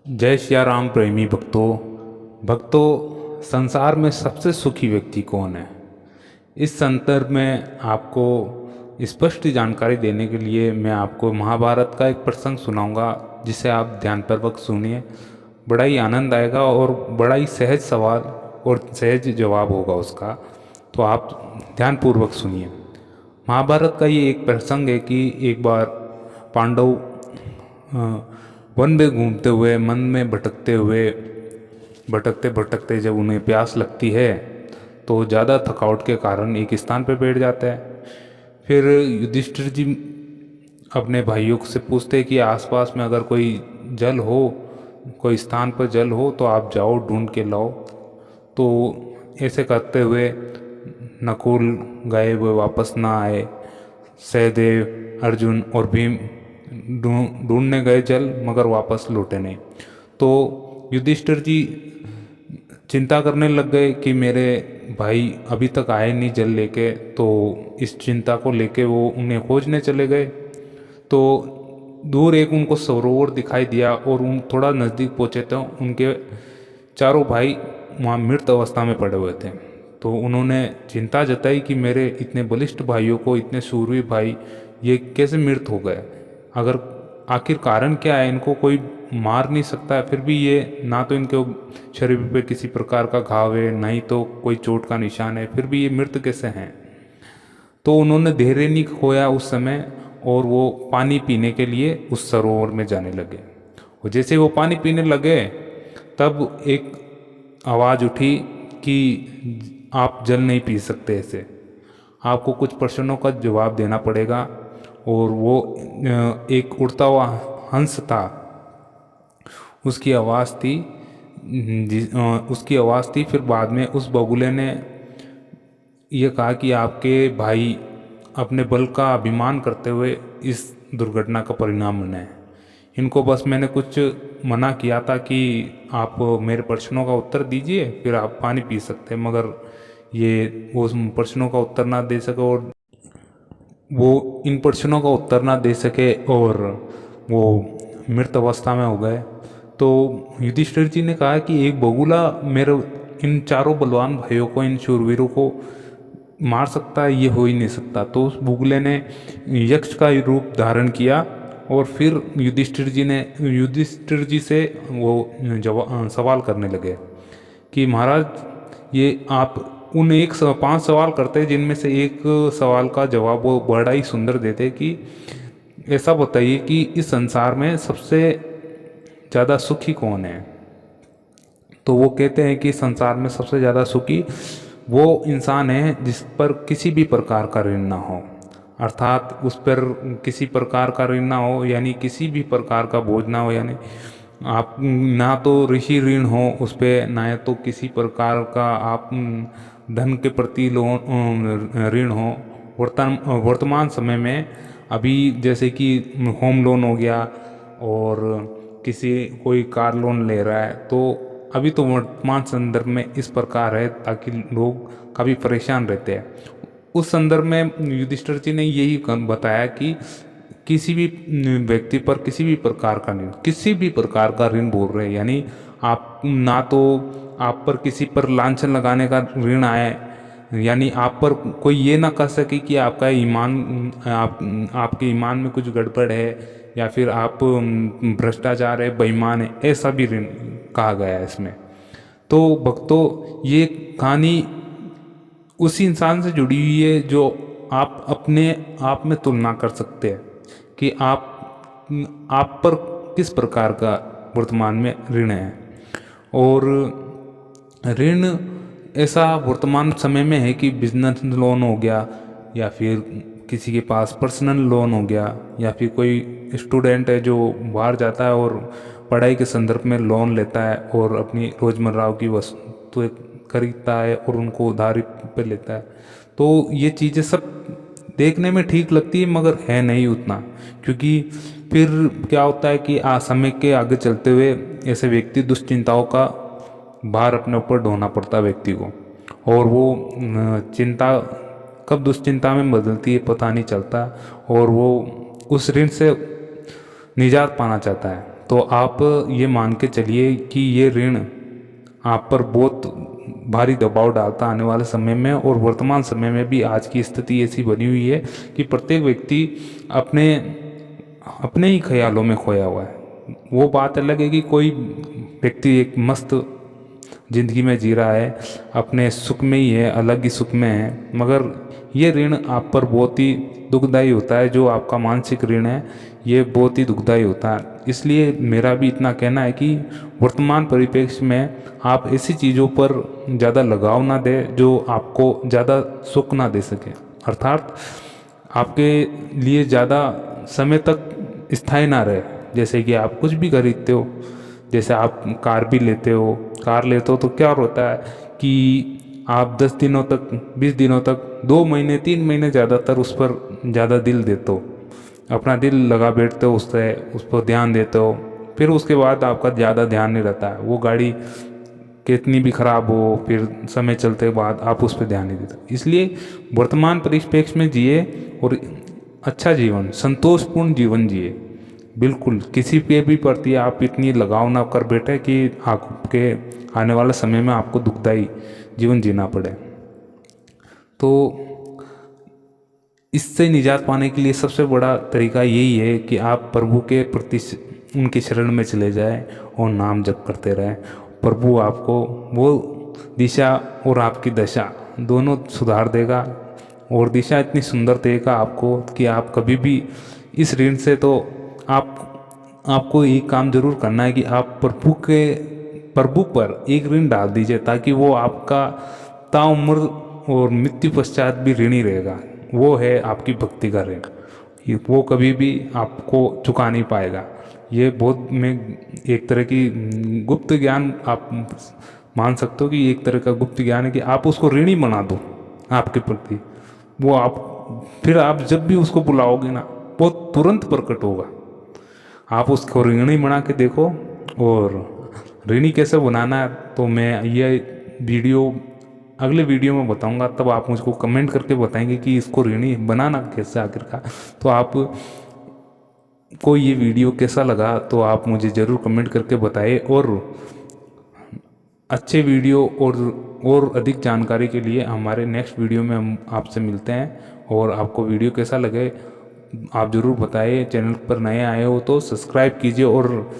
जय सिया राम प्रेमी भक्तों संसार में सबसे सुखी व्यक्ति कौन है। इस संदर्भ में आपको स्पष्ट जानकारी देने के लिए मैं आपको महाभारत का एक प्रसंग सुनाऊंगा, जिसे आप ध्यानपूर्वक सुनिए। बड़ा ही आनंद आएगा और बड़ा ही सहज सवाल और सहज जवाब होगा उसका, तो आप ध्यानपूर्वक सुनिए। महाभारत का ये एक प्रसंग है कि एक बार पांडव वन में घूमते हुए, मन में भटकते भटकते जब उन्हें प्यास लगती है तो ज़्यादा थकावट के कारण एक स्थान पर बैठ जाता है। फिर युधिष्ठिर जी अपने भाइयों से पूछते हैं कि आसपास में अगर कोई जल हो, कोई स्थान पर जल हो तो आप जाओ ढूंढ के लाओ। तो ऐसे करते हुए नकुल गए, वो वापस ना आए। सहदेव, अर्जुन और भीम ढूंढने गए जल, मगर वापस लौटे नहीं। तो युधिष्ठिर जी चिंता करने लग गए कि मेरे भाई अभी तक आए नहीं जल लेके। तो इस चिंता को लेके वो उन्हें खोजने चले गए। तो दूर एक उनको सरोवर दिखाई दिया और उन थोड़ा नज़दीक पहुँचे तो उनके चारों भाई वहाँ मृत अवस्था में पड़े हुए थे। तो उन्होंने चिंता जताई कि मेरे इतने बलिष्ठ भाइयों को, इतने शूरवीर भाई, ये कैसे मृत हो गए। अगर आखिर कारण क्या है, इनको कोई मार नहीं सकता, फिर भी ये ना तो इनके शरीर पे किसी प्रकार का घाव है, ना ही तो कोई चोट का निशान है, फिर भी ये मृत कैसे हैं। तो उन्होंने धैर्य नहीं खोया उस समय और वो पानी पीने के लिए उस सरोवर में जाने लगे। और जैसे वो पानी पीने लगे तब एक आवाज़ उठी कि आप जल नहीं पी सकते, ऐसे आपको कुछ प्रश्नों का जवाब देना पड़ेगा। और वो एक उड़ता हुआ हंस था, उसकी आवाज़ थी। उसकी आवाज़ थी। फिर बाद में उस बगुले ने ये कहा कि आपके भाई अपने बल का अभिमान करते हुए इस दुर्घटना का परिणाम बने हैं। इनको बस मैंने कुछ मना किया था कि आप मेरे प्रश्नों का उत्तर दीजिए, फिर आप पानी पी सकते हैं, मगर ये वो उन प्रश्नों का उत्तर ना दे सके और वो इन प्रश्नों का उत्तर ना दे सके और वो मृत अवस्था में हो गए। तो युधिष्ठिर जी ने कहा कि एक बगुला मेरे इन चारों बलवान भाइयों को, इन शूरवीरों को मार सकता है, ये हो ही नहीं सकता। तो उस बगुले ने यक्ष का रूप धारण किया और फिर युधिष्ठिर जी से वो सवाल करने लगे कि महाराज, ये आप उन 5 सवाल करते हैं, जिनमें से एक सवाल का जवाब वो बड़ा ही सुंदर देते कि ऐसा बताइए कि इस संसार में सबसे ज़्यादा सुखी कौन है। तो वो कहते हैं कि संसार में सबसे ज़्यादा सुखी वो इंसान है जिस पर किसी भी प्रकार का ऋण ना हो, अर्थात उस पर किसी प्रकार का ऋण ना हो, यानी किसी भी प्रकार का बोझ ना हो। यानी आप ना तो ऋषि ऋण हो उस पर, ना तो किसी प्रकार का आप धन के प्रति लोन ऋण हो। वर्तमान समय में अभी जैसे कि होम लोन हो गया और कोई कार लोन ले रहा है, तो अभी तो वर्तमान संदर्भ में इस प्रकार है ताकि लोग काफ़ी परेशान रहते हैं। उस संदर्भ में युधिष्ठिर जी ने यही बताया कि किसी भी व्यक्ति पर किसी भी प्रकार का ऋण बोल रहे हैं, यानी आप ना तो आप पर किसी पर लांछन लगाने का ऋण आए, यानी आप पर कोई ये ना कह सके कि आपका ईमान आपके ईमान में कुछ गड़बड़ है या फिर आप भ्रष्टाचार है, बेईमान है, ऐसा भी ऋण कहा गया है इसमें। तो भक्तों, ये कहानी उसी इंसान से जुड़ी हुई है जो आप अपने आप में तुलना कर सकते हैं कि आप पर किस प्रकार का वर्तमान में ऋण है। और ऋण ऐसा वर्तमान समय में है कि बिजनेस लोन हो गया, या फिर किसी के पास पर्सनल लोन हो गया, या फिर कोई स्टूडेंट है जो बाहर जाता है और पढ़ाई के संदर्भ में लोन लेता है और अपनी रोज़मर्रा की वस्तुएं खरीदता है और उनको उधारी पे लेता है। तो ये चीज़ें सब देखने में ठीक लगती है, मगर है नहीं उतना, क्योंकि फिर क्या होता है कि समय के आगे चलते हुए ऐसे व्यक्ति दुश्चिंताओं का भार अपने ऊपर ढोना पड़ता है व्यक्ति को, और वो चिंता कब दुश्चिंता में बदलती है पता नहीं चलता, और वो उस ऋण से निजात पाना चाहता है। तो आप ये मान के चलिए कि ये ऋण आप पर बहुत भारी दबाव डालता आने वाले समय में। और वर्तमान समय में भी आज की स्थिति ऐसी बनी हुई है कि प्रत्येक व्यक्ति अपने अपने ही ख्यालों में खोया हुआ है। वो बात अलग है कि कोई व्यक्ति एक मस्त जिंदगी में जी रहा है, अपने सुख में ही है, अलग ही सुख में है, मगर ये ऋण आप पर बहुत ही दुखदाई होता है। जो आपका मानसिक ऋण है ये बहुत ही दुखदाई होता है। इसलिए मेरा भी इतना कहना है कि वर्तमान परिप्रेक्ष्य में आप ऐसी चीज़ों पर ज़्यादा लगाव ना दें जो आपको ज़्यादा सुख ना दे सके, अर्थात आपके लिए ज़्यादा समय तक स्थायी ना रहे। जैसे कि आप कुछ भी खरीदते हो, जैसे आप कार भी लेते हो, कार लेते हो तो क्या होता है कि आप 10 दिनों तक, 20 दिनों तक, 2 महीने, 3 महीने ज़्यादातर उस पर ज़्यादा दिल देते हो, अपना दिल लगा बैठते हो, उससे उस पर ध्यान देते हो। फिर उसके बाद आपका ज़्यादा ध्यान नहीं रहता है। वो गाड़ी कितनी भी खराब हो, फिर समय चलते बाद आप उस पर ध्यान नहीं देते। इसलिए वर्तमान परिप्रेक्ष्य में जिए और अच्छा जीवन, संतोषपूर्ण जीवन जिए। बिल्कुल किसी के भी प्रति आप इतनी लगाव ना कर बैठे कि आपके आने वाले समय में आपको दुखदाई जीवन जीना पड़े। तो इससे निजात पाने के लिए सबसे बड़ा तरीका यही है कि आप प्रभु के प्रति उनकी शरण में चले जाएं और नाम जप करते रहें। प्रभु आपको वो दिशा और आपकी दशा दोनों सुधार देगा, और दिशा इतनी सुंदर देगा आपको कि आप कभी भी इस ऋण से, तो आपको एक काम जरूर करना है कि आप प्रभु पर एक ऋण डाल दीजिए, ताकि वो आपका ताउम्र और मृत्यु पश्चात भी ऋण ही रहेगा। वो है आपकी भक्ति का ऋण, वो कभी भी आपको चुका नहीं पाएगा। ये बहुत में एक तरह की गुप्त ज्ञान आप मान सकते हो कि एक तरह का गुप्त ज्ञान है कि आप उसको ऋणी बना दो आपके प्रति। वो आप फिर आप जब भी उसको बुलाओगे ना, वो तुरंत प्रकट होगा। आप उसको ऋणी बना के देखो। और ऋणी कैसे बनाना है तो मैं ये वीडियो अगले वीडियो में बताऊंगा, तब आप मुझको कमेंट करके बताएंगे कि इसको ऋणी बनाना कैसे आखिरकार। तो आप को ये वीडियो कैसा लगा तो आप मुझे ज़रूर कमेंट करके बताएं। और अच्छे वीडियो और अधिक जानकारी के लिए हमारे नेक्स्ट वीडियो में हम आपसे मिलते हैं। और आपको वीडियो कैसा लगे आप ज़रूर बताइए। चैनल पर नए आए हो तो सब्सक्राइब कीजिए। और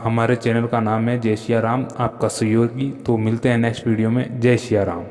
हमारे चैनल का नाम है जय सिया राम, आपका सहयोगी। तो मिलते हैं नेक्स्ट वीडियो में। जय सिया राम।